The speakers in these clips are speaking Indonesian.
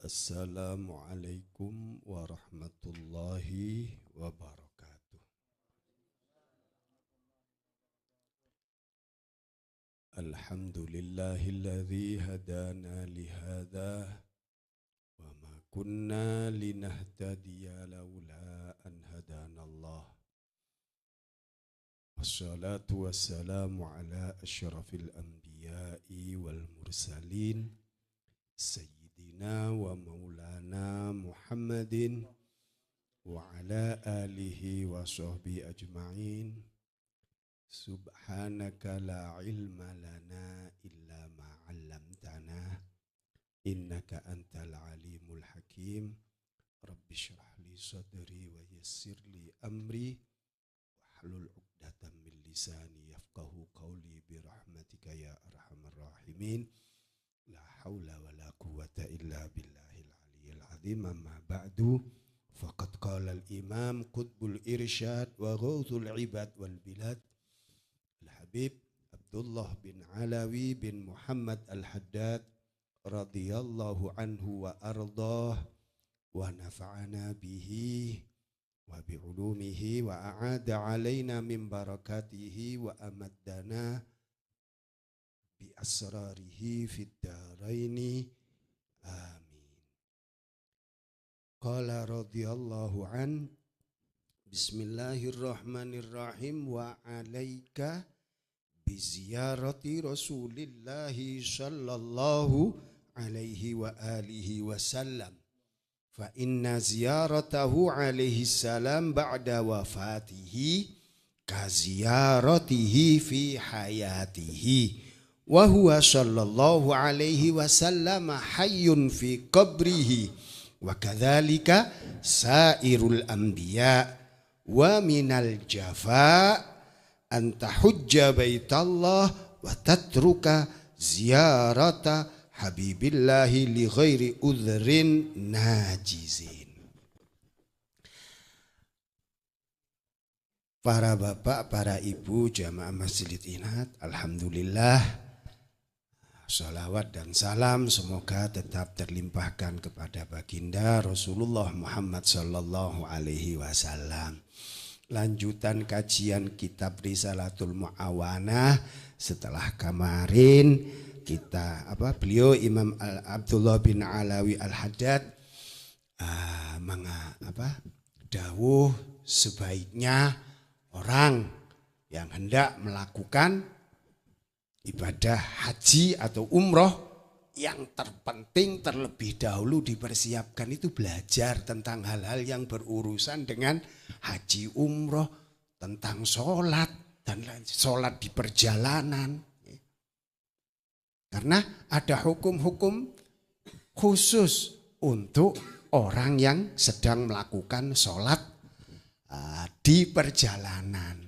Assalamualaikum warahmatullahi wabarakatuh. Alhamdulillahilladzi hadana lihada wa ma kunna linahtadiya laula an hadanallah. Wassalatu wassalamu ala asyrafil anbiya'i wal mursalin Sayyidina wa maulana Muhammadin wa ala alihi wa sahbihi ajma'in. Subhanaka la ilma lana illa ma 'allamtana innaka antal alimul hakim. Rabbi shrah li sadri wa yassir li amri wahlul 'uqdatam min lisani yafqahu qawli bi rahmatika ya arhamar rahimin. La haula wa la quwwata illa billahil aliyyil azim. Amma ba'du, faqad qala al-imam qutbul irsyad wa ghawthul ibad wal bilad al-habib Abdullah bin Alawi bin Muhammad al-Haddad radhiyallahu anhu wa ardah wa nafa'ana bihi wa bi'ulumihi wa a'ada alaina min barakatihi wa amaddana bi asrarihi fid daraini amin. Qala radhiyallahu an bismillahirrahmanirrahim wa alaika bi ziyarati rasulillahi sallallahu alaihi wa alihi wasallam fa inna ziyaratahu alaihi salam ba'da wafatihi ka ziyaratihi fi hayatihi wa huwa sallallahu alaihi wasallam hayyun fi qabrihi wa kadzalika sairul anbiya wa minal jafa an tahujja baitallah wa tatruka ziyarata habibillahi li ghairi udhrin najizin. Para bapak, para ibu jamaah Masjidil Inat, alhamdulillah salawat dan salam semoga tetap terlimpahkan kepada baginda Rasulullah Muhammad sallallahu alaihi wasallam. Lanjutan kajian kitab Risalatul Mu'awanah setelah kemarin kita beliau Imam Abdullah bin Alawi al-Haddad dawuh sebaiknya orang yang hendak melakukan ibadah haji atau umroh yang terpenting terlebih dahulu dipersiapkan itu belajar tentang hal-hal yang berurusan dengan haji umroh, tentang sholat dan lain, sholat di perjalanan. Karena ada hukum-hukum khusus untuk orang yang sedang melakukan sholat di perjalanan.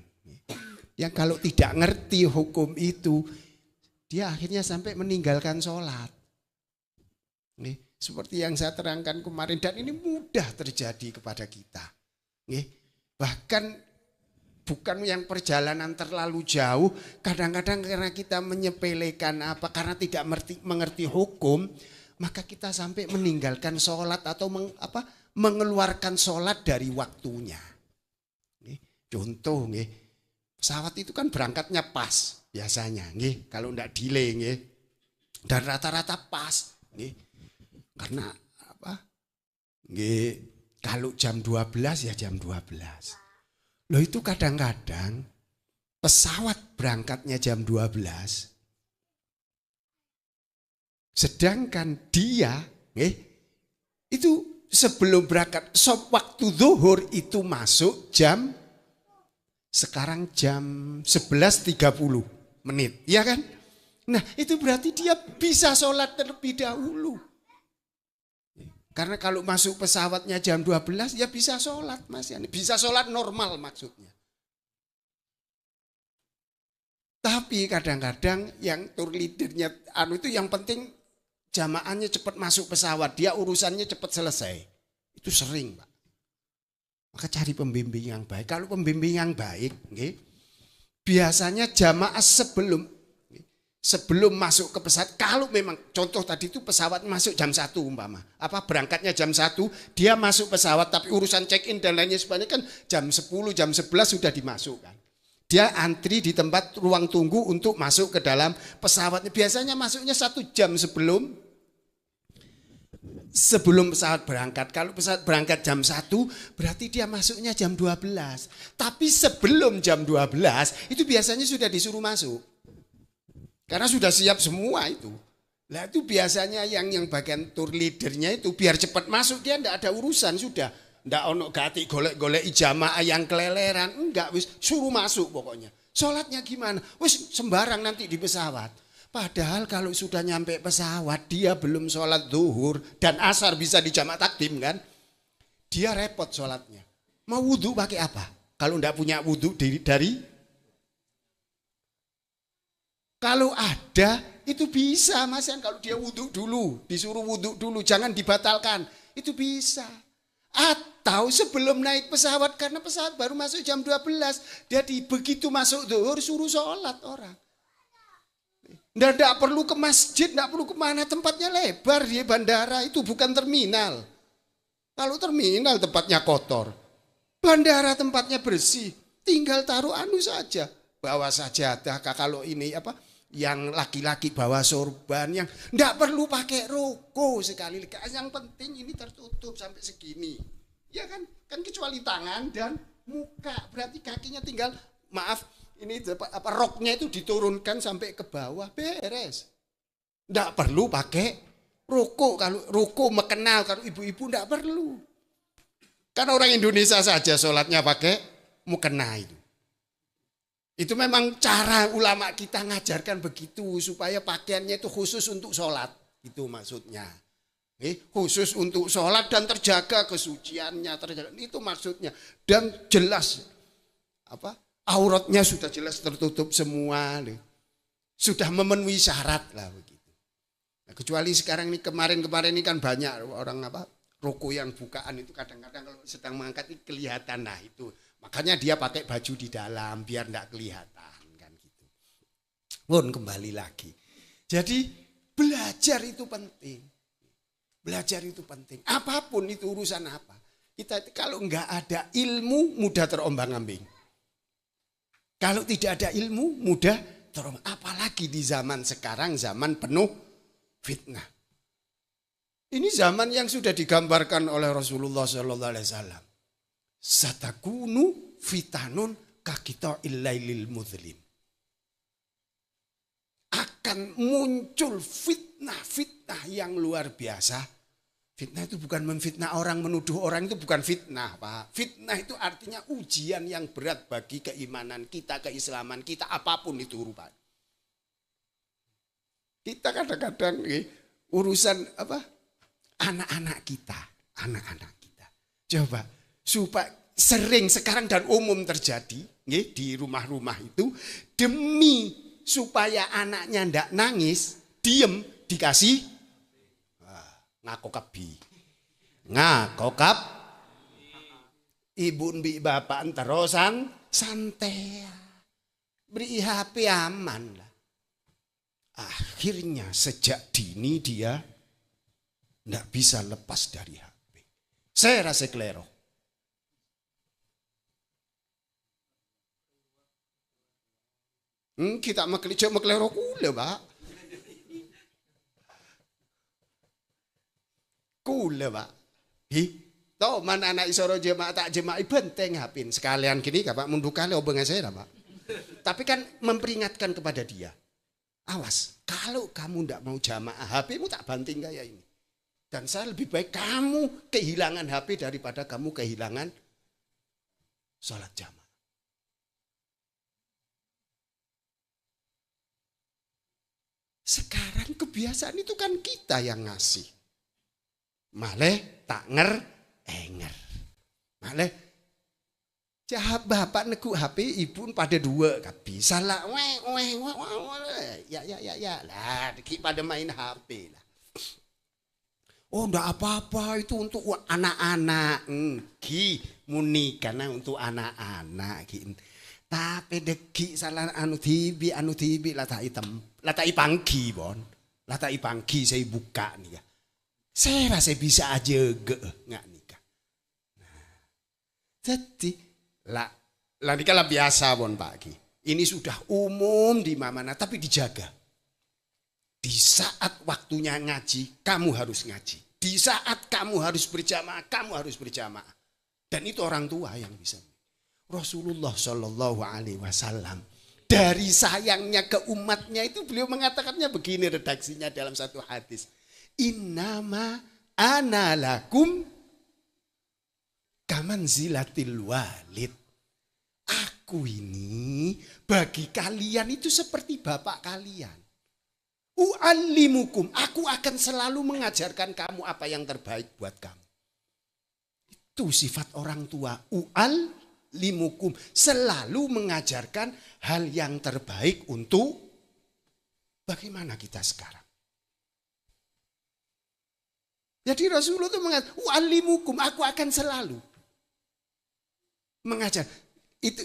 Yang kalau tidak ngerti hukum itu, dia akhirnya sampai meninggalkan sholat. Nih, seperti yang saya terangkan kemarin, dan ini mudah terjadi kepada kita. Nih, bahkan bukan yang perjalanan terlalu jauh, kadang-kadang karena kita menyepelekan karena tidak mengerti hukum, maka kita sampai meninggalkan sholat atau mengeluarkan sholat dari waktunya. Nih, contoh, nih. Pesawat itu kan berangkatnya pas biasanya, nggih, kalau ndak delay, nggih. Dan rata-rata pas, nggih. Karena nggih, kalau jam 12 ya jam 12. Loh itu kadang-kadang pesawat berangkatnya jam 12. Sedangkan dia, nggih, itu sebelum berangkat waktu zuhur itu masuk sekarang jam 11.30 menit, ya kan? Nah itu berarti dia bisa sholat terlebih dahulu. Karena kalau masuk pesawatnya jam 12 ya bisa sholat, Mas. Bisa sholat normal maksudnya. Tapi kadang-kadang yang tour leadernya itu yang penting jamaahnya cepat masuk pesawat, dia urusannya cepat selesai. Itu sering, Pak. Maka cari pembimbing yang baik. Kalau pembimbing yang baik, biasanya jamaah sebelum masuk ke pesawat, kalau memang contoh tadi itu pesawat masuk jam 1 umpama, berangkatnya jam 1, dia masuk pesawat tapi urusan check-in dan lainnya sebagainya kan jam 10, jam 11 sudah dimasukkan. Dia antri di tempat ruang tunggu untuk masuk ke dalam pesawatnya. Biasanya masuknya 1 jam sebelum pesawat berangkat. Kalau pesawat berangkat jam 1, berarti dia masuknya jam 12. Tapi sebelum jam 12, itu biasanya sudah disuruh masuk. Karena sudah siap semua itu. Nah itu biasanya yang bagian tour leadernya itu biar cepat masuk, dia enggak ada urusan sudah. Ndak ono gati golek-golek jamaah yang keleleran, enggak, wis suruh masuk pokoknya. Sholatnya gimana? Wis sembarang nanti di pesawat. Padahal kalau sudah nyampe pesawat dia belum sholat zuhur dan asar bisa dijamak takdim kan? Dia repot sholatnya. Mau wudhu pakai apa? Kalau ndak punya wudhu dari kalau ada itu bisa Mas yang kalau dia wudhu dulu, disuruh wudhu dulu, jangan dibatalkan. Itu bisa. Atau sebelum naik pesawat, karena pesawat baru masuk jam 12. Jadi begitu masuk zuhur suruh sholat orang. Nggak perlu ke masjid, nggak perlu kemana, tempatnya lebar di bandara, itu bukan terminal. Kalau terminal tempatnya kotor, bandara tempatnya bersih, tinggal taruh saja. Bawa sajadah, kalau ini yang laki-laki bawa sorban, yang nggak perlu pakai roko sekali. Yang penting ini tertutup sampai segini, ya kan kecuali tangan dan muka, berarti kakinya tinggal ini roknya itu diturunkan sampai ke bawah, beres. Nggak perlu pakai roko. Kalau roko mekenal, kalau ibu-ibu nggak perlu. Karena orang Indonesia saja sholatnya pakai mukena itu. Itu memang cara ulama kita ngajarkan begitu supaya pakaiannya itu khusus untuk sholat. Itu maksudnya. Khusus untuk sholat dan terjaga kesuciannya, itu maksudnya. Dan jelas auratnya sudah jelas tertutup semua. Sudah memenuhi syarat lah begitu. Nah, kecuali sekarang ini kemarin ini kan banyak orang roko yang bukaan itu kadang-kadang kalau sedang mengangkat itu kelihatan, nah itu. Makanya dia pakai baju di dalam biar enggak kelihatan kan gitu. Pun kembali lagi. Jadi belajar itu penting. Belajar itu penting. Apapun itu urusan apa. Kita kalau enggak ada ilmu mudah terombang-ambing. Kalau tidak ada ilmu mudah terombang. Apalagi di zaman sekarang, zaman penuh fitnah. Ini zaman yang sudah digambarkan oleh Rasulullah SAW. Satakunu fitanun kakita illailil mudlim. Akan muncul fitnah yang luar biasa. Fitnah itu bukan memfitnah orang, menuduh orang itu bukan fitnah, Pak. Fitnah itu artinya ujian yang berat bagi keimanan kita, keislaman kita, apapun itu rupanya. Kita kadang-kadang urusan anak-anak kita. Coba supaya sering sekarang dan umum terjadi di rumah-rumah itu, demi supaya anaknya ndak nangis, diem dikasih ngakokap ibu mbi bapak terusan santai beri HP aman lah. Akhirnya sejak dini dia ndak bisa lepas dari HP. Saya rasa klero. Kita maklero kule, Pak. Kule, Pak. Toh mana anak isoro jemaah tak jemaah benteng hapin. Sekalian gini Pak mundur kali obeng saya Pak. Tapi kan memperingatkan kepada dia. Awas, kalau kamu ndak mau jamaah HP-mu tak banting kayak ini. Dan saya lebih baik kamu kehilangan HP daripada kamu kehilangan sholat jamaah. Sekarang kebiasaan itu kan kita yang ngasih. Maleh tak enger. Maleh bapak nego HP ibu pada dua kan bisa lah. Ya lah pada main HP lah. Oh ndak apa-apa itu untuk anak-anak. Ki muni karena untuk anak-anak ki. Tapi deki salah anu tibi latai panggi bon. Latai panggi saya buka nih ya. Saya rasa bisa aja nggak nikah. Nah, jadi lah nikah lah biasa bon Pak Ki. Ini sudah umum di mana tapi dijaga. Di saat waktunya ngaji, kamu harus ngaji. Di saat kamu harus berjamaah, kamu harus berjamaah. Dan itu orang tua yang bisa. Rasulullah Shallallahu Alaihi Wasallam dari sayangnya ke umatnya itu beliau mengatakannya begini redaksinya dalam satu hadis. Innama ana lakum kamanzilatil walid. Aku ini bagi kalian itu seperti bapak kalian. U'allimukum, aku akan selalu mengajarkan kamu apa yang terbaik buat kamu. Itu sifat orang tua. U'allimukum, selalu mengajarkan hal yang terbaik untuk bagaimana kita sekarang. Jadi Rasulullah itu mengatakan, u'allimukum, aku akan selalu mengajar.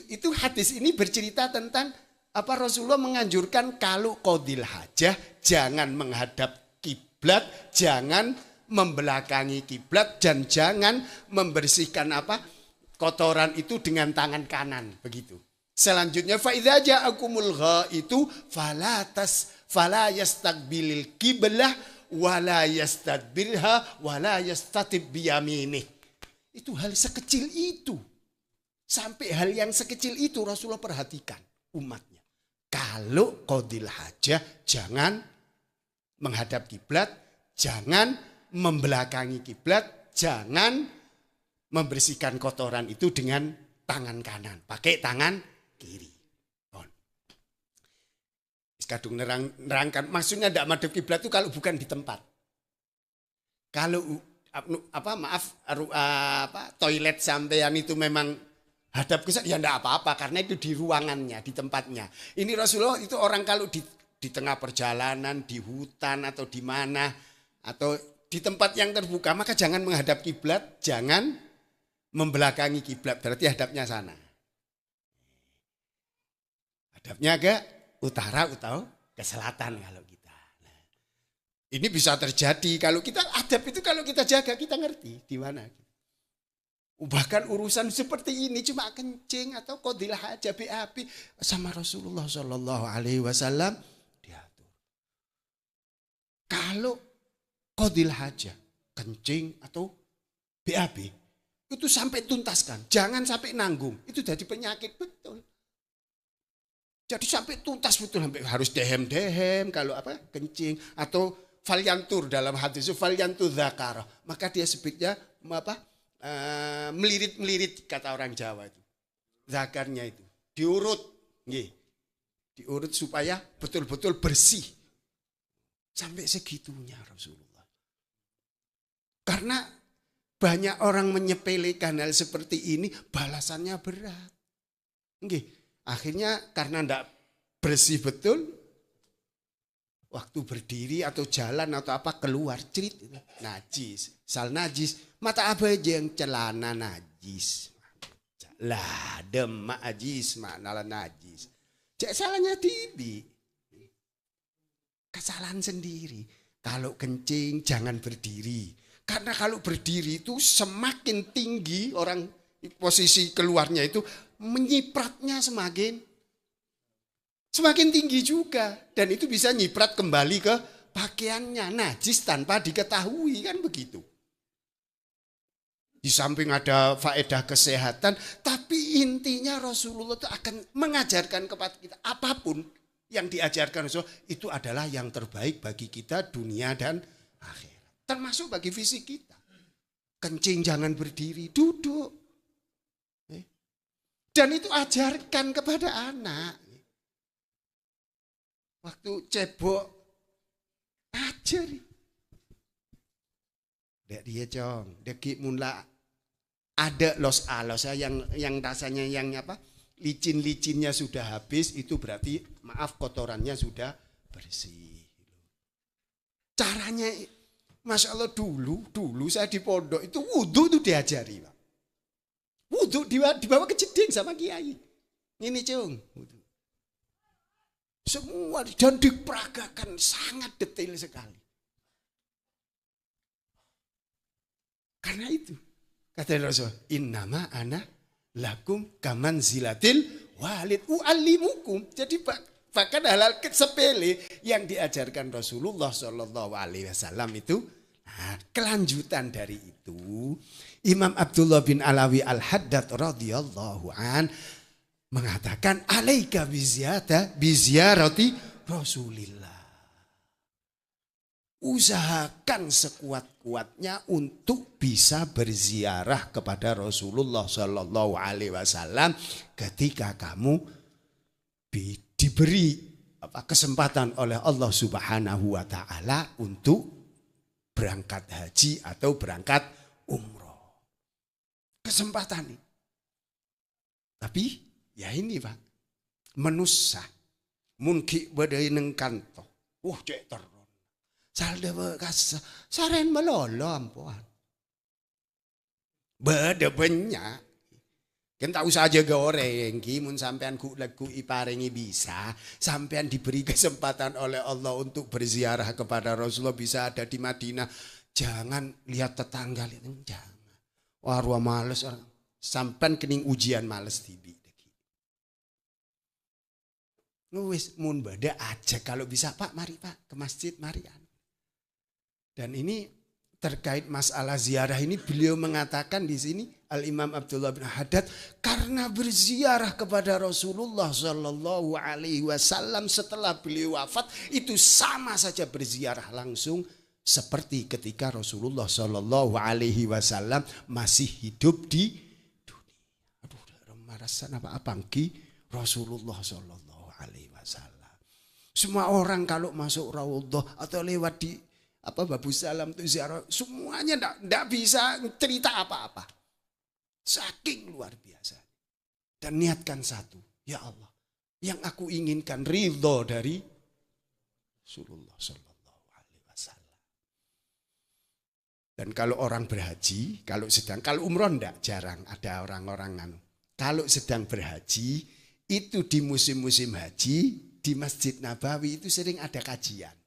Itu hadis ini bercerita tentang apa Rasulullah menganjurkan kalau qadil hajah jangan menghadap kiblat, jangan membelakangi kiblat dan jangan membersihkan apa kotoran itu dengan tangan kanan begitu. Selanjutnya fa idza ja'akumul ghaitu fala yastaqbilil qiblah wala yastadbirha wala yastatib biyaminih. Itu hal sekecil itu. Sampai hal yang sekecil itu Rasulullah perhatikan umatnya. Kalau qadil hajah jangan menghadap kiblat, jangan membelakangi kiblat, jangan membersihkan kotoran itu dengan tangan kanan, pakai tangan kiri. Kadung nerangkan, maksudnya tidak madhep kiblat itu kalau bukan di tempat. Kalau toilet sampean itu memang hadap ke sana, ya enggak apa-apa karena itu di ruangannya, di tempatnya. Ini Rasulullah itu orang kalau di tengah perjalanan, di hutan atau di mana atau di tempat yang terbuka maka jangan menghadap kiblat, jangan membelakangi kiblat, berarti hadapnya sana. Hadapnya ke utara atau ke selatan kalau kita. Nah, ini bisa terjadi kalau kita hadap itu kalau kita jaga kita ngerti di mana. Bahkan urusan seperti ini cuma kencing atau qadil hajah BAB sama Rasulullah Shallallahu Alaihi Wasallam diatur. Kalau qadil hajah, kencing atau BAB itu sampai tuntaskan, jangan sampai nanggung. Itu jadi penyakit betul. Jadi sampai tuntas betul, sampai harus dehem kalau apa kencing atau falyantur dalam hadis itu falyantur dzakarah. Maka dia sebutnya apa? Melirit-melirit kata orang Jawa itu. Zakarnya itu diurut, diurut supaya betul-betul bersih. Sampai segitunya Rasulullah. Karena banyak orang menyepelekan hal seperti ini, balasannya berat. Akhirnya karena tidak bersih betul, waktu berdiri atau jalan atau apa keluar cerit najis, sal najis. Mata apa aja yang celana najis. Lah demak najis maknalah najis. Cek salahnya tibi. Kesalahan sendiri. Kalau kencing jangan berdiri. Karena kalau berdiri itu semakin tinggi orang posisi keluarnya itu menyipratnya semakin tinggi juga. Dan itu bisa nyiprat kembali ke pakaiannya. Najis tanpa diketahui kan begitu. Di samping ada faedah kesehatan, tapi intinya Rasulullah itu akan mengajarkan kepada kita apapun yang diajarkan Rasulullah itu adalah yang terbaik bagi kita dunia dan akhirat. Termasuk bagi fisik kita. Kencing jangan berdiri, duduk. Dan itu ajarkan kepada anak. Waktu cebok, ajari. Dek dia cong, dek mula. Ada los yang rasanya yang apa licin-licinnya sudah habis itu berarti maaf kotorannya sudah bersih. Caranya Masya Allah dulu saya di pondok itu wudhu itu diajari, Pak. Wudhu dibawa ke jeding sama kiai. Ini cung, wudhu. Semua dan diperagakan sangat detail sekali. Karena itu kata Rasul, innama ana lakum kaman zilatil walid u'allimukum. Jadi bahkan hal-hal sepele yang diajarkan Rasulullah Shallallahu Alaihi Wasallam itu, nah, kelanjutan dari itu Imam Abdullah bin Alawi Al-Haddad radhiyallahu an mengatakan alaika biziarati Rasulillah. Usahakan sekuat-kuatnya untuk bisa berziarah kepada Rasulullah Shallallahu Alaihi Wasallam ketika kamu diberi kesempatan oleh Allah Subhanahu Wa Taala untuk berangkat haji atau berangkat umroh. Kesempatan ini. Tapi ya ini Pak, menusa mungkin badai neng kanto. Wah cek teron. Salda bekasa, saren melolo ampuan. Beda banyak. Kan tak usah aja goreng, mun sampean ku iparengi bisa, sampean diberi kesempatan oleh Allah untuk berziarah kepada Rasulullah, bisa ada di Madinah. Jangan lihat tetangga, jangan. Wah, males orang. Sampean kening ujian males tibi. Wis mun beda aja kalau bisa Pak, mari Pak ke masjid mari. Dan ini terkait masalah ziarah ini beliau mengatakan di sini Al-Imam Abdullah bin Haddad, karena berziarah kepada Rasulullah Shallallahu Alaihi Wasallam setelah beliau wafat itu sama saja berziarah langsung seperti ketika Rasulullah Shallallahu Alaihi Wasallam masih hidup di dunia. Aduh, marasan apa ki Rasulullah Shallallahu Alaihi Wasallam. Semua orang kalau masuk Raudhah atau lewat di Babu Salam itu ziarah, semuanya enggak bisa cerita apa-apa. Saking luar biasa. Dan niatkan satu, ya Allah, yang aku inginkan ridho dari Rasulullah Sallallahu Alaihi Wasallam. Dan kalau orang berhaji, kalau umroh enggak, jarang ada orang-orang kalau sedang berhaji itu di musim-musim haji di Masjid Nabawi itu sering ada kajian.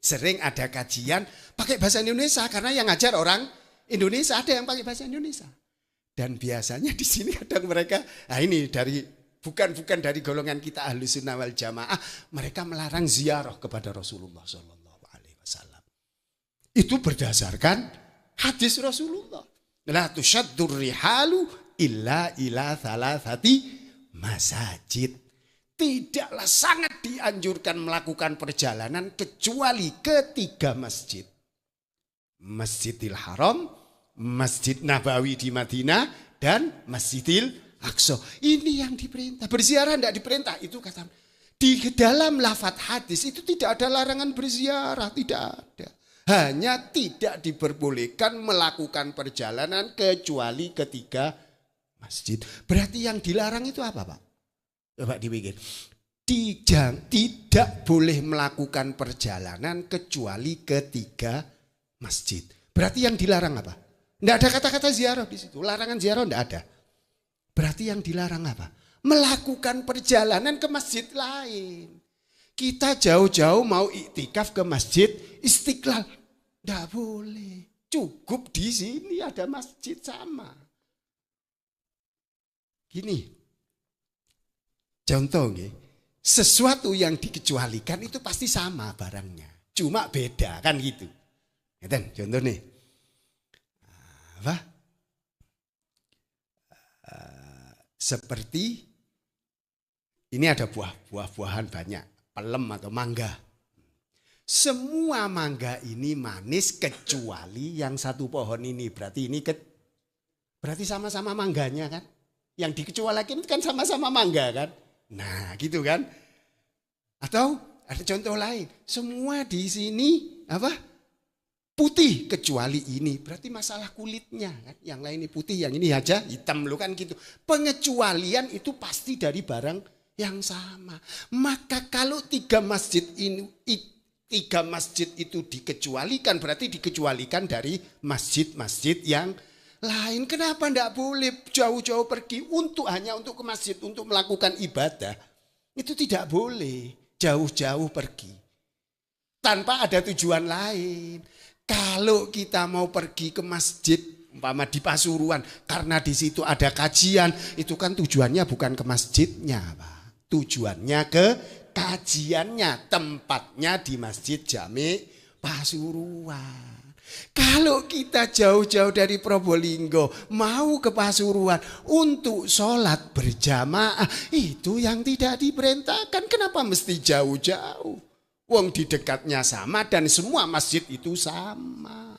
Sering ada kajian pakai bahasa Indonesia karena yang ngajar orang Indonesia, ada yang pakai bahasa Indonesia. Dan biasanya di sini kadang mereka, ini bukan dari golongan kita Ahlus Sunnah wal Jamaah, mereka melarang ziarah kepada Rasulullah Shallallahu Alaihi Wasallam. Itu berdasarkan hadis Rasulullah. La tushaddur rihalu illa ila thalathati masajid. Tidaklah sangat dianjurkan melakukan perjalanan kecuali ke 3 masjid. Masjidil Haram, Masjid Nabawi di Madinah, dan Masjidil Aqsa. Ini yang diperintah. Berziarah tidak diperintah. Itu kata di dalam lafadz hadis itu tidak ada larangan berziarah, tidak ada. Hanya tidak diperbolehkan melakukan perjalanan kecuali ke 3 masjid. Berarti yang dilarang itu apa, Pak? Coba dipikir. Tidak boleh melakukan perjalanan kecuali ke 3 masjid. Berarti yang dilarang apa? Tidak ada kata-kata ziarah di situ. Larangan ziarah tidak ada. Berarti yang dilarang apa? Melakukan perjalanan ke masjid lain. Kita jauh-jauh mau iktikaf ke Masjid Istiqlal. Tidak boleh. Cukup di sini ada masjid sama. Gini. Contoh, sesuatu yang dikecualikan itu pasti sama barangnya. Cuma beda kan gitu. Contoh nih. Seperti ini ada buah-buahan banyak. Pelem atau mangga. Semua mangga ini manis kecuali yang satu pohon ini. Berarti sama-sama mangganya kan. Yang dikecualikan itu kan sama-sama mangga kan. Nah gitu kan. Atau ada contoh lain. Semua di sini putih kecuali ini. Berarti masalah kulitnya kan. Yang lain ini putih, yang ini aja hitam lo kan gitu. Pengecualian itu pasti dari barang yang sama. Maka kalau 3 masjid ini 3 masjid itu dikecualikan, berarti dikecualikan dari masjid-masjid yang lain. Kenapa tidak boleh jauh-jauh pergi hanya untuk ke masjid, untuk melakukan ibadah? Itu tidak boleh jauh-jauh pergi tanpa ada tujuan lain. Kalau kita mau pergi ke masjid, umpama di Pasuruan, karena di situ ada kajian, itu kan tujuannya bukan ke masjidnya, Pak. Tujuannya ke kajiannya, tempatnya di Masjid Jami Pasuruan. Kalau kita jauh-jauh dari Probolinggo mau ke Pasuruan untuk sholat berjamaah, itu yang tidak diperintahkan. Kenapa mesti jauh-jauh? Wong di dekatnya sama dan semua masjid itu sama.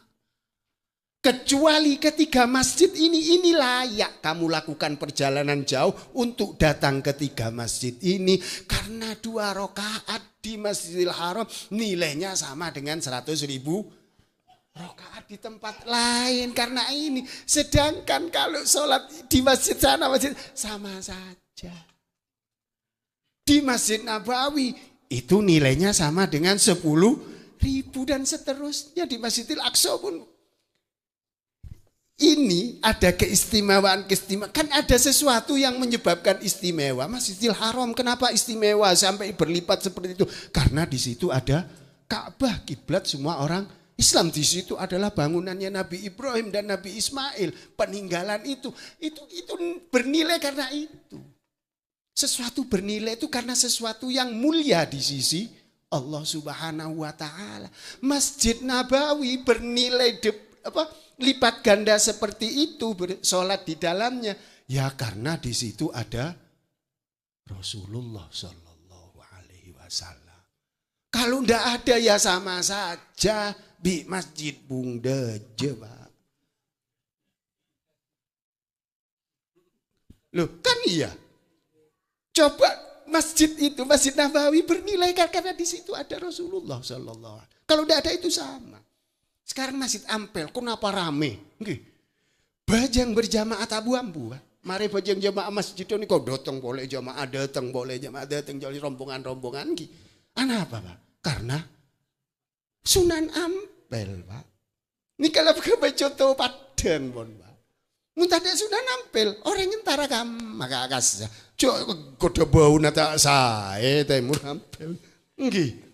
Kecuali ketiga masjid ini layak kamu lakukan perjalanan jauh untuk datang ke 3 masjid ini. Karena 2 rakaat di Masjidil Haram nilainya sama dengan 100.000 rakaat di tempat lain. Karena ini, sedangkan kalau sholat di masjid sana masjid sama saja. Di Masjid Nabawi itu nilainya sama dengan 10.000 dan seterusnya. Di Masjidil Aqsa pun ini ada keistimewaan. Kan ada sesuatu yang menyebabkan istimewa. Masjidil Haram kenapa istimewa sampai berlipat seperti itu? Karena di situ ada Ka'bah, kiblat semua orang Islam. Di situ adalah bangunannya Nabi Ibrahim dan Nabi Ismail. Peninggalan itu bernilai karena itu. Sesuatu bernilai itu karena sesuatu yang mulia di sisi Allah Subhanahu wa taala. Masjid Nabawi bernilai lipat ganda seperti itu, sholat di dalamnya. Ya karena di situ ada Rasulullah Shallallahu Alaihi Wasallam. Kalau ndak ada ya sama saja di Masjid Bung Deje, Pak. Loh kan iya. Coba masjid itu, Masjid Nabawi bernilai karena di situ ada Rasulullah Shallallahu Alaihi Wasallam. Kalau ndak ada itu sama. Sekarang Masjid Ampel, kenapa rame? Bajang berjamaah tabu-ambu. Mari bajang jamaah masjid ini kau datang boleh jamaah datang jadi rombongan-rombongan. Apa Pak? Karena Sunan Ampel Pak. Ini kalau ke contoh Padang pun Pak. Muntah ada Sunan Ampel, orang ngentara kam maka akas. Cok kode bau nata saya Timur Ampel. Nggih.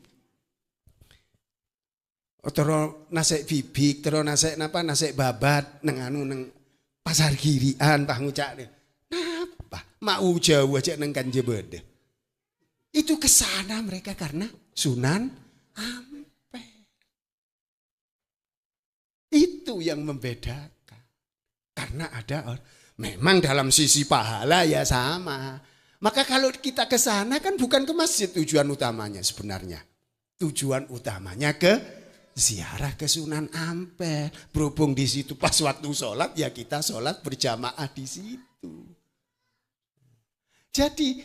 Terus nasek bibik, terus nasek babat neng pasar kirian Pak ngucak deh. Napa? Mau jauh aja neng Kanjebede. Itu kesana mereka karena Sunan Ampel. Itu yang membedakan. Karena ada memang dalam sisi pahala ya sama. Maka kalau kita kesana kan bukan ke masjid tujuan utamanya sebenarnya. Tujuan utamanya ke ziarah ke Sunan Ampel. Berhubung di situ pas waktu sholat ya kita sholat berjamaah di situ. Jadi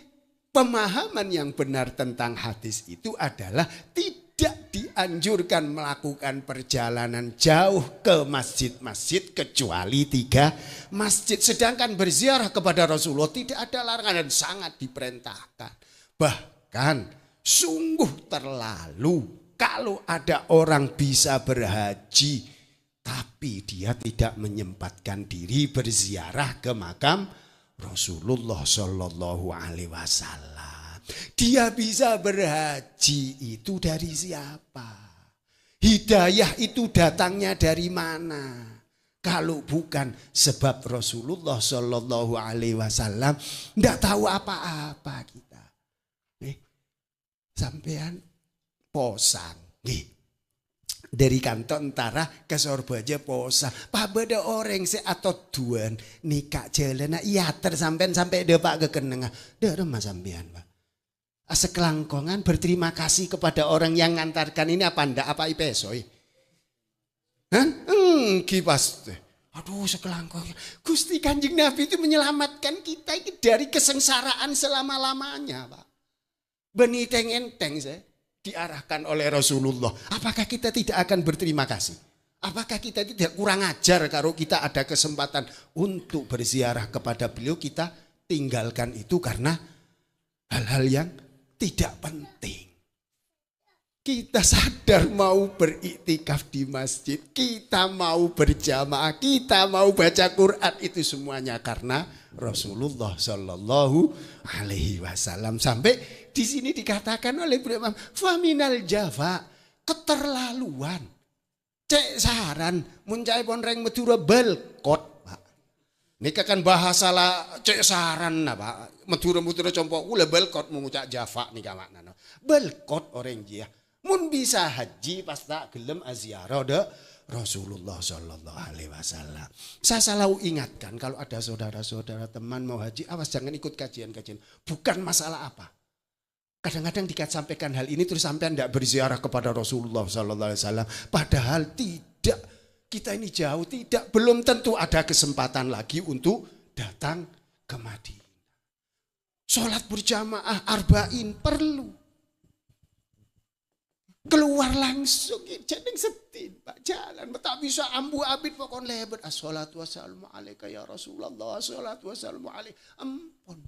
pemahaman yang benar tentang hadis itu adalah tidak dianjurkan melakukan perjalanan jauh ke masjid-masjid kecuali 3 masjid. Sedangkan berziarah kepada Rasulullah tidak ada larangan dan sangat diperintahkan. Bahkan sungguh terlalu kalau ada orang bisa berhaji tapi dia tidak menyempatkan diri berziarah ke makam Rasulullah Shallallahu Alaihi Wasallam. Dia bisa berhaji itu dari siapa? Hidayah itu datangnya dari mana? Kalau bukan sebab Rasulullah Shallallahu Alaihi Wasallam, tidak tahu apa-apa kita. Sampean posan. Dari kantor tentara ke Sorbaja posan. Pak beda orang se atau duan nikah jalan iya tersampean sampai depak ke kenengah. Dah rumah sampean Pak. Sekelangkongan berterima kasih kepada orang yang ngantarkan ini apa ndak apa ipesoy. Kipas. Aduh sekelangkongan. Gusti Kanjeng Nabi itu menyelamatkan kita dari kesengsaraan selama-lamanya Pak. Beniteng enteng saya. Diarahkan oleh Rasulullah. Apakah kita tidak akan berterima kasih? Apakah kita tidak kurang ajar kalau kita ada kesempatan untuk berziarah kepada beliau, kita tinggalkan itu karena hal-hal yang tidak penting. Kita sadar mau beriktikaf di masjid, kita mau berjamaah, kita mau baca Quran, itu semuanya karena Rasulullah Shallallahu Alaihi Wasallam. Sampai di sini dikatakan oleh beliau, faminal jafa, keterlaluan, cek saran, muncai ponreng Madura belkot, Pak. Ini kan bahasa lah cek saran, Pak. Madura compok ule belkot mengucap jafa nih kamakna. Belkot orang dia. Mun bisa haji pas tak gelem aziarah de Rasulullah Shallallahu Alaihi Wasallam. Saya selalu ingatkan kalau ada saudara-saudara teman mau haji, awas jangan ikut kajian-kajian. Bukan masalah apa. Kadang-kadang sampaikan hal ini terus sampai tidak berziarah kepada Rasulullah Shallallahu Alaihi Wasallam. Padahal tidak, kita ini jauh, tidak, belum tentu ada kesempatan lagi untuk datang ke Madinah. Sholat berjamaah arba'in perlu. Keluar langsung jadi setin Pak, jalan tak bisa ambu abid pokon lebat. Assalatu wassalamu alaika ya Rasulullah, assalatu wassalamu alaika. Ampun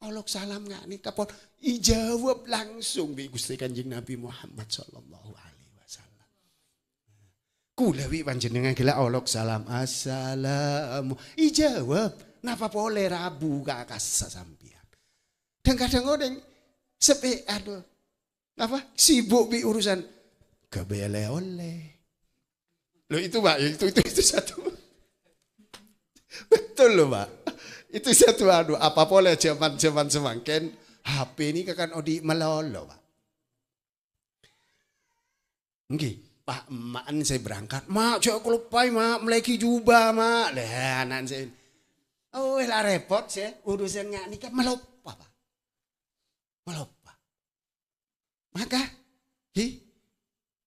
Allah salam ngani kapon ijawab langsung bi Gusti Kanjeng Nabi Muhammad sallallahu alaihi wasallam. Kula wi panjenengan gila Allah salam assalamu ijawab napa boleh rabu kakas sampean. Dan kadang orang sepe aduh apa sibuk bi urusan kebele oleh. Loh itu Pak, itu satu. Betul loh Pak. Itu satu apa boleh zaman semangken HP ini kan odi melolo Pak. Nggih, Pak emaan saya berangkat. Mak cok aku lupai mak meleki jubah mak. Lah anak saya. Oh lah repot saya urusan ngak nikah melupa Pak. Melupa. Maka,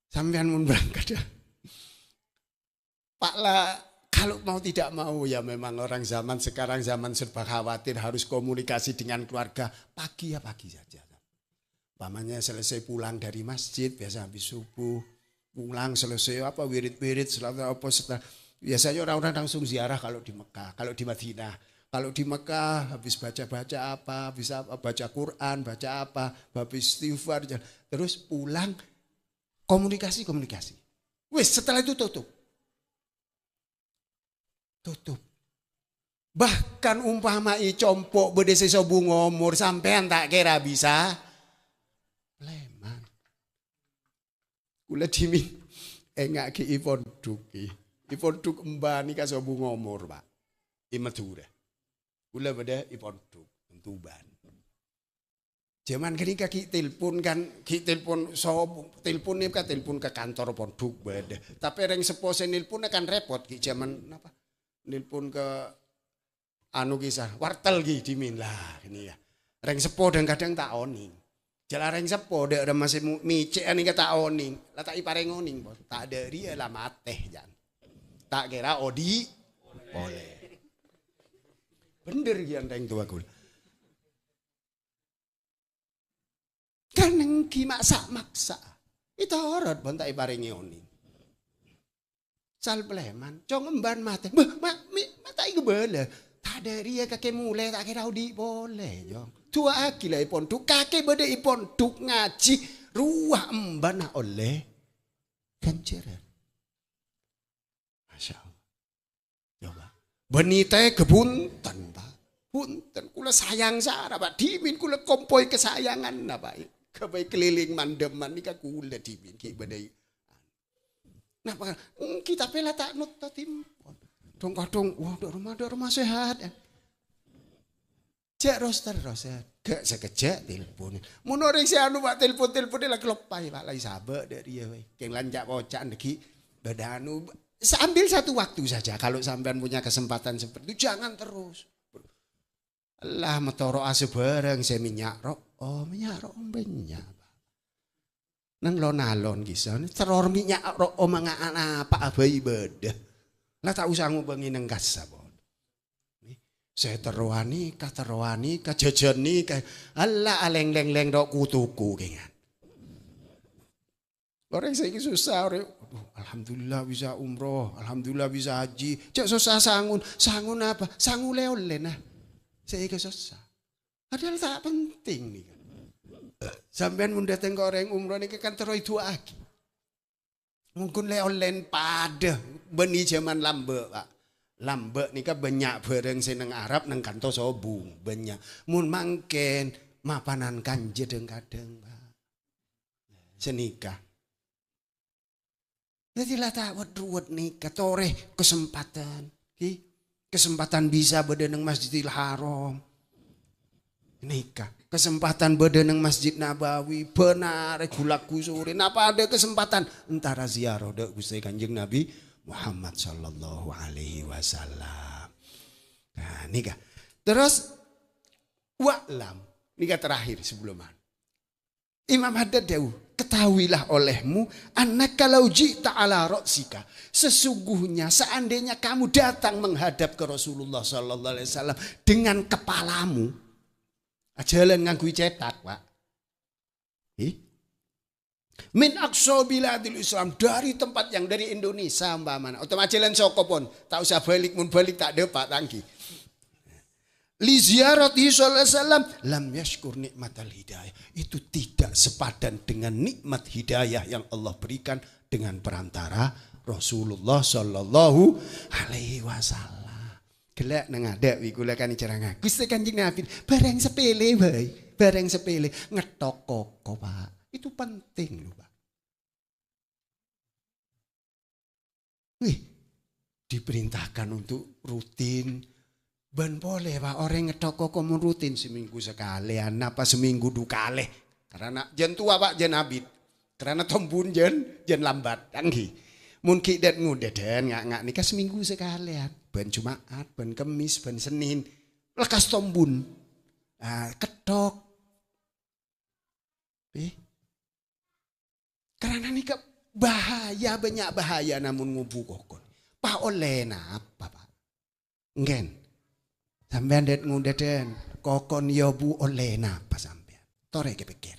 sampean mun berangkat ya. Pak lah, kalau mau tidak mau ya memang orang zaman sekarang zaman serba khawatir harus komunikasi dengan keluarga. Pagi ya pagi saja. Pamannya selesai pulang dari masjid, biasa habis subuh. Pulang selesai apa wirid-wirid, setelah apa setelah. Biasanya orang-orang langsung ziarah kalau di Mekah, kalau di Madinah. Kalau di Mekah habis baca-baca apa, bisa baca Quran, baca apa, habis istighfar, terus pulang komunikasi. Wes setelah itu tutup. Bahkan umpama compok bedese sobung ngomor sampean tak kira bisa leman. Kula dimin engak ki iponduk mbani ka sobung ngomor Pak. I Madura. Kula beda iponduk Tuban. Zaman ketika ki telepon telepon ke kantor ponduk beda. Tapi reng sepose nelpon akan repot ki zaman apa? Nelpon ke anu kisah wartel ki dimin lah ini ya. Reng sepo dan kadang tak oning. Jala reng sepo dek ada masih micek ani tak oning. Lah tak ipareng oning bos. Tak ada dia lah mateh jan. Tak kira odi boleh. Bener gian reng tua kul. Kaneng ki maksa. Itu horor bontak iparengi oning. Sal pleman, cong emban mate. Mata iku bele. Tak ada dia kakek mulai tak kira odi boleh jong. Tua akila iponduk kakek bede iponduk ngaji ruah emban oleh kanceran. Masya Allah. Coba. Benite kebunten Pak. Punten kula sayang sara Pak. Dimin kula kompoi kesayangan Pak. Kebaik keliling mandeman nika kula dimin ki badai. Nah, kita pela tak nut timpon. Dong kadung wah rumah sehat. Cek roster gak sekejap telepon. Mun orang si anu Pak telepon lagi lopai Pak lagi sabar dari dia we. Keng lanjak pocakan deki badanu. Ambil satu waktu saja kalau sampean punya kesempatan seperti itu jangan terus. Allah metoro ase bareng saya minyak rok. Oh minyak rok banyak. Nang lonalon kisah teror minyak rok omang apa abai ibadah. Lah tak usah ngubengi nang kasabon. Saya terwani kajajani Allah aleng-leng rok kutuku kengan. Orang saya susah orang. Alhamdulillah bisa umroh, alhamdulillah bisa haji. Cek susah sangun apa? Sangun oleh nah. Saya susah. Padahal tak penting nih. Sampean mun dateng ke orang umroh niki kan terus doaki. Mungkin le online pada beni zaman lambe Pak. Lambe nika banyak bareng seneng Arab nang kanto sobung banyak. Mun mangken mapanan kanje kadang Pak. Senikah. Jadi lah tak wet nikah toreh kesempatan. Kesempatan bisa berdeneng Masjidil Haram. Nikah. Kesempatan berdeneng Masjid Nabawi. Benar gulaku sore. Napa ada kesempatan? Entara ziarah dek Gusti Kanjeng Nabi Muhammad sallallahu alaihi wasallam. Nah nikah. Terus wa'lam. Nikah terakhir sebelumnya. Imam Haddad dawuh, ketahuilah olehmu anak kalau jita ala roksika, sesungguhnya seandainya kamu datang menghadap ke Rasulullah sallallahu alaihi wasallam dengan kepalamu, jalan nganggu cetak Pak. Min aqsa biladil Islam, dari tempat yang dari Indonesia umpamanya, otomatis jalan soko pun, tak usah balik mun balik tak ada Pak tangki. Li ziarati sallallahu alaihi wasallam lam yashkur nikmatal hidayah. Itu tidak sepadan dengan nikmat hidayah yang Allah berikan dengan perantara Rasulullah sallallahu alaihi wasallam. Gelak nang ada wi kula kan cerangan. Gusti Kanjeng Nabi bareng sepele bae, bareng sepele ngetok koko Pak. Itu penting loh Pak. Wih, diperintahkan untuk rutin. Ben boleh Pak orang ngedok kok rutin seminggu sekali, apa seminggu dua kali. Karena jen tua Pak jen abid. Karena tombun jen lambat tanggi. Mungkin dan ngudeden ngak nikah seminggu sekali. Ben Jumat, ben Kemis, ben Senin. Lekas tombun. Kedok. Karena nikah bahaya, banyak bahaya namun ngubu kokon. Pak oleh apa Pak? Ngen. Sampean det ngudeden kokon yobu oleh napa sampean? Tore kepikir.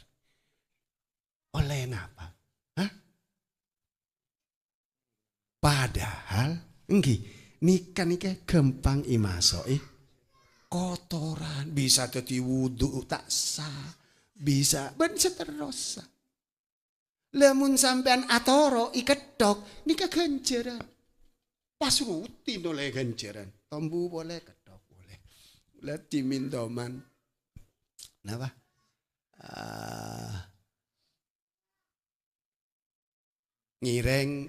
Oleh napa? Hah? Padahal enggih nikah gampang imasoi. Kotoran bisa dadi wudu tak sah. Bisa ben seterusnya. Lamun sampean atoro ikedok nikah ganjaran. Pas rutin oleh ganjaran. Tombu boleh kedok. Lihat dimintoman, kenapa? Ngireng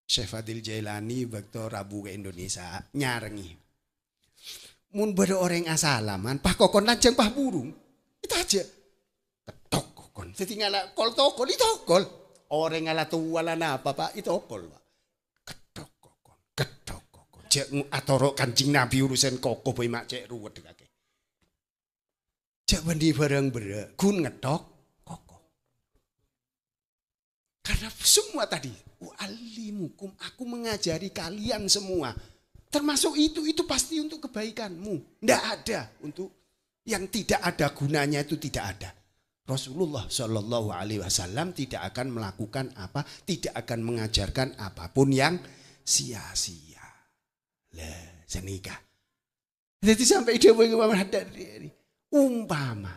Syekh Fadil Jailani waktu Rabu ke Indonesia nyarengi. Mun beda orang asalaman, pah kokon lanceng pah burung, itu aja. Ketok kokon, setinggal kol tokol itu kol. Orang ala tua ala apa Pak itu kol Pak. Ketok kokon, ketok. Cek atoro Kanjeng Nabi urusan koko boy mak cek ruwet kake. Cek bendi barang bere, kun ngedok koko. Karena semua tadi, alimukum, aku mengajari kalian semua. Termasuk itu pasti untuk kebaikanmu. Nggak ada untuk yang tidak ada gunanya itu tidak ada. Rasulullah Shallallahu Alaihi Wasallam tidak akan melakukan apa, tidak akan mengajarkan apapun yang sia-sia. Lah, senikah. Jadi sampai dia Imam Haddad umpama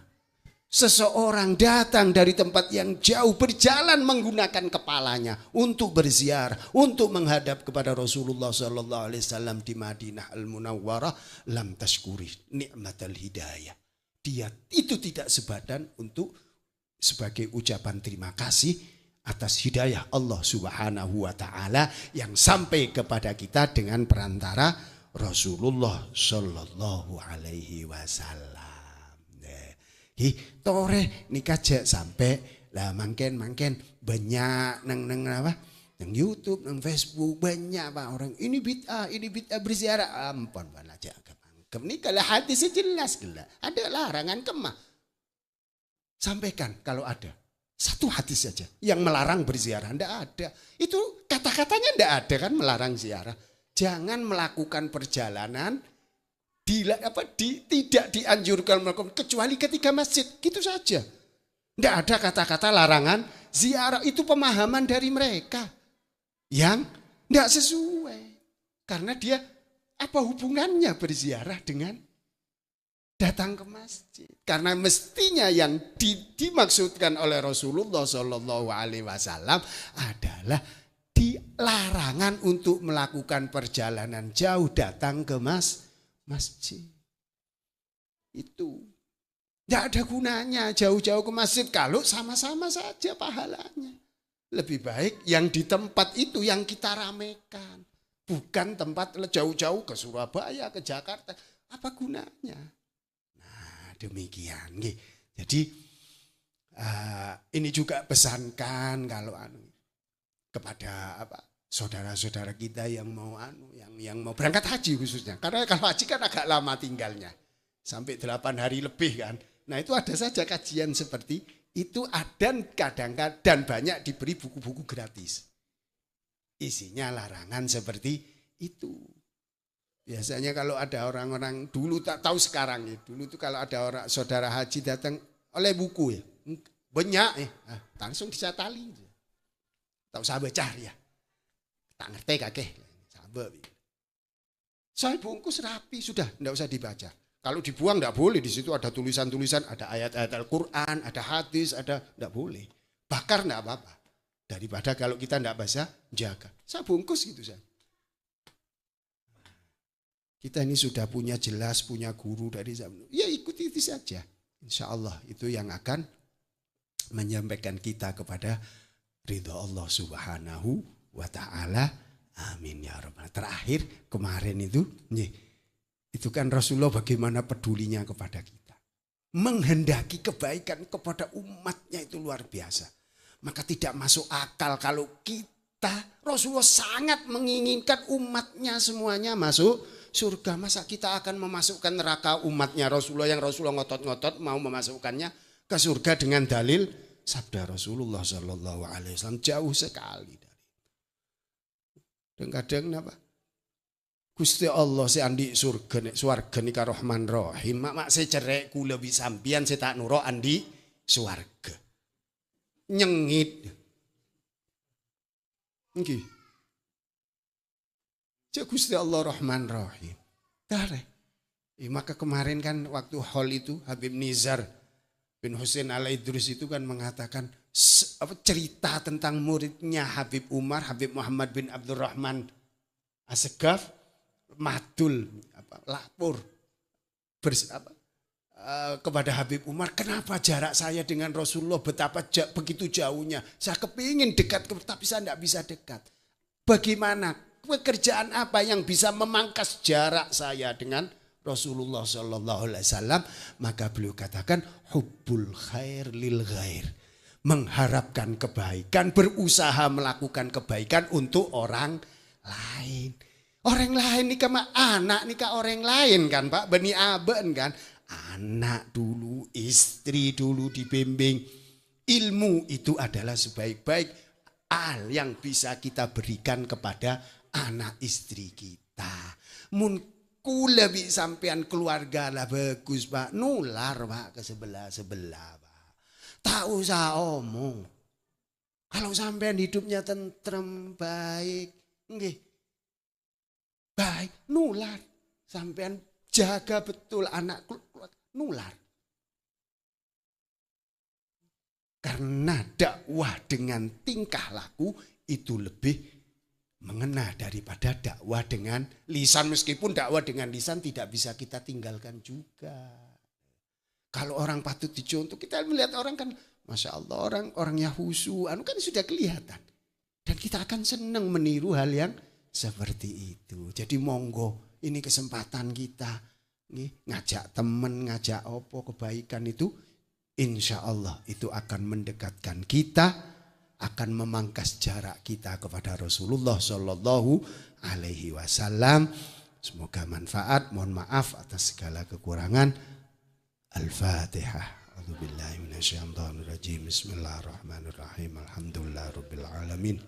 seseorang datang dari tempat yang jauh berjalan menggunakan kepalanya untuk berziarah, untuk menghadap kepada Rasulullah sallallahu alaihi wasallam di Madinah Al-Munawwarah, lam tashkuri nikmatal hidayah. Dia itu tidak sebadan untuk sebagai ucapan terima kasih atas hidayah Allah Subhanahu wa taala yang sampai kepada kita dengan perantara Rasulullah sallallahu alaihi wasallam. Tore nikah jek sampai lah mangken banyak nang apa? Nang YouTube, nang Facebook banyak Pak orang ini bid'ah berziarah ampun Pak aja ke nikah lah hadisnya jelas gila. Ada larangan kemah. Sampaikan kalau ada. Satu hadis saja yang melarang berziarah, tidak ada. Itu kata-katanya tidak ada kan melarang ziarah. Jangan melakukan perjalanan tidak dianjurkan melakukan kecuali ketika masjid, gitu saja. Tidak ada kata-kata larangan ziarah, itu pemahaman dari mereka yang tidak sesuai. Karena dia apa hubungannya berziarah dengan datang ke masjid. Karena mestinya yang dimaksudkan oleh Rasulullah Shallallahu Alaihi Wasallam adalah dilarangan untuk melakukan perjalanan jauh datang ke masjid. Itu tidak ada gunanya jauh-jauh ke masjid kalau sama-sama saja pahalanya. Lebih baik yang di tempat itu yang kita ramekan. Bukan tempat jauh-jauh ke Surabaya, ke Jakarta. Apa gunanya? Nah demikian. Jadi ini juga pesankan kalau kepada saudara-saudara kita yang mau yang mau berangkat haji khususnya. Karena kalau haji kan agak lama tinggalnya. Sampai 8 hari lebih kan. Nah itu ada saja kajian seperti itu dan kadang-kadang dan banyak diberi buku-buku gratis. Isinya larangan seperti itu. Biasanya kalau ada orang-orang dulu tak tahu sekarang ya. Dulu itu kalau ada orang saudara haji datang oleh buku ya. Banyak langsung dicatali. Tahu sahabat cari ya. Tak ngerti kakek. Sahabat. Saya bungkus rapi sudah, enggak usah dibaca. Kalau dibuang enggak boleh, di situ ada tulisan-tulisan, ada ayat-ayat Al-Qur'an, ada hadis, enggak boleh. Bakar enggak apa-apa. Daripada kalau kita enggak baca, jaga. Saya bungkus gitu saya. Kita ini sudah punya jelas, punya guru dari zaman. Ya ikuti itu saja. Insya Allah itu yang akan menyampaikan kita kepada ridha Allah Subhanahu wa ta'ala. Amin ya rabbal. Terakhir kemarin itu kan Rasulullah bagaimana pedulinya kepada kita. Menghendaki kebaikan kepada umatnya itu luar biasa. Maka tidak masuk akal kalau Rasulullah sangat menginginkan umatnya semuanya masuk surga. Masa kita akan memasukkan neraka umatnya Rasulullah yang Rasulullah ngotot-ngotot mau memasukkannya ke surga dengan dalil sabda Rasulullah Shallallahu Alaihi Wasallam jauh sekali dari. Dan kadang apa? Gusti Allah si andi surga swarga nika Rahman Rahim mak saya cerek kula bisampian saya tak nuro andi swarga nyengit nggih cek Gusti Allah Rahman Rahim tare maka kemarin kan waktu hall itu Habib Nizar bin Husain Al-Idrus itu kan mengatakan cerita tentang muridnya Habib Umar Habib Muhammad bin Abdurrahman As-Segaf madul lapor kepada Habib Umar, kenapa jarak saya dengan Rasulullah betapa begitu jauhnya, saya kepingin dekat tapi saya tidak bisa dekat. Bagaimana pekerjaan apa yang bisa memangkas jarak saya dengan Rasulullah Sallallahu Alaihi Wasallam? Maka beliau katakan hubbul khair lil ghair, mengharapkan kebaikan, berusaha melakukan kebaikan untuk orang lain. Orang lain nikah mah anak nikah orang lain kan Pak, Bani Aben kan. Anak dulu, istri dulu dibimbing. Ilmu itu adalah sebaik-baik hal yang bisa kita berikan kepada anak istri kita. Mun kula bi sampean keluarga lah bagus Pak, nular Pak ke sebelah-sebelah Pak. Tak usah omong. Kalau sampean hidupnya tentrem baik, nggih. Baik, nular. Sampean jaga betul anak nular. Karena dakwah dengan tingkah laku itu lebih mengena daripada dakwah dengan lisan. Meskipun dakwah dengan lisan tidak bisa kita tinggalkan juga. Kalau orang patut dicontoh, kita melihat orang kan, Masya Allah orangnya husu, kan sudah kelihatan. Dan kita akan senang meniru hal yang seperti itu. Jadi monggo ini kesempatan kita ngajak teman, ngajak kebaikan itu insya Allah itu akan mendekatkan kita, akan memangkas jarak kita kepada Rasulullah Shallallahu Alaihi Wasallam. Semoga manfaat. Mohon maaf atas segala kekurangan. Al-Fatihah. A'udzubillahi minasyaitonir rajim. Bismillahirrahmanirrahim. Alhamdulillahirabbil alamin.